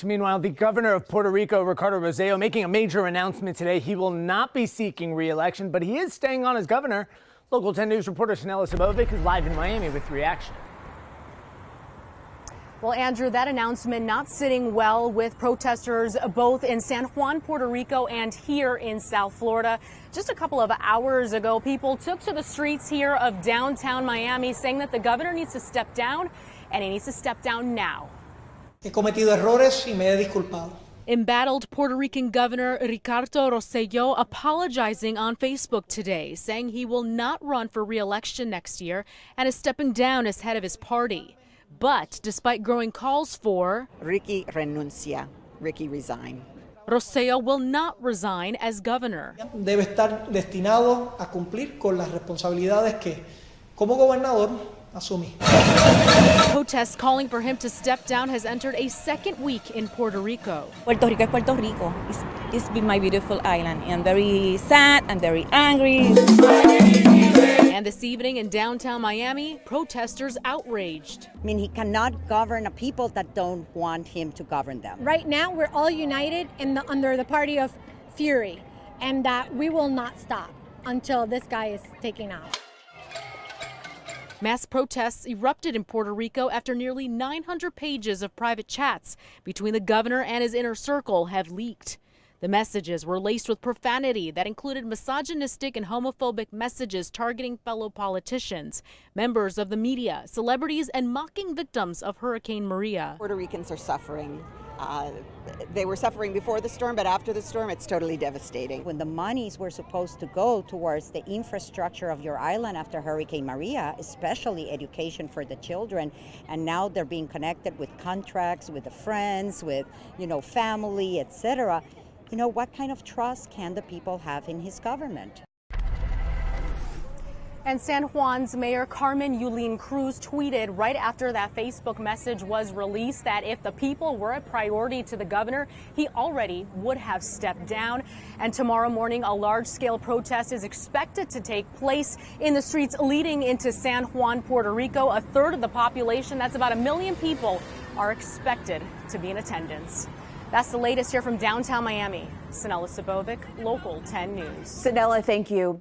Meanwhile, the governor of Puerto Rico, Ricardo Rosselló, making a major announcement today. He will not be seeking re-election, but he is staying on as governor. Local 10 News reporter Shanella Sabovic is live in Miami with reaction. Well, Andrew, that announcement not sitting well with protesters both in San Juan, Puerto Rico, and here in South Florida. Just a couple of hours ago, people took to the streets here of downtown Miami saying that the governor needs to step down, and he needs to step down now. He cometido errores y me he disculpado. Embattled Puerto Rican Governor Ricardo Rosselló apologizing on Facebook today, saying he will not run for re-election next year and is stepping down as head of his party. But despite growing calls for Ricky renuncia, Ricky resign. Rosselló will not resign as governor. Debe estar destinado a cumplir con las responsabilidades que, como gobernador, asumí. Protests calling for him to step down has entered a second week in Puerto Rico. Puerto Rico es Puerto Rico. It's been my beautiful island. I'm very sad, I'm very angry. And this evening in downtown Miami, protesters outraged. I mean, he cannot govern a people that don't want him to govern them. Right now, we're all united under the party of fury, and that we will not stop until this guy is taken out. Mass protests erupted in Puerto Rico after nearly 900 pages of private chats between the governor and his inner circle have leaked. The messages were laced with profanity that included misogynistic and homophobic messages targeting fellow politicians, members of the media, celebrities, and mocking victims of Hurricane Maria. Puerto Ricans are suffering. They were suffering before the storm, but after the storm, it's totally devastating. When the monies were supposed to go towards the infrastructure of your island after Hurricane Maria, especially education for the children, and now they're being connected with contracts, with the friends, with, family, etc. What kind of trust can the people have in his government? And San Juan's Mayor Carmen Yulín Cruz tweeted right after that Facebook message was released that if the people were a priority to the governor, he already would have stepped down. And tomorrow morning, a large-scale protest is expected to take place in the streets leading into San Juan, Puerto Rico. A third of the population, that's about 1 million people, are expected to be in attendance. That's the latest here from downtown Miami. Shanella Sabovic, Local 10 News. Shanella, thank you.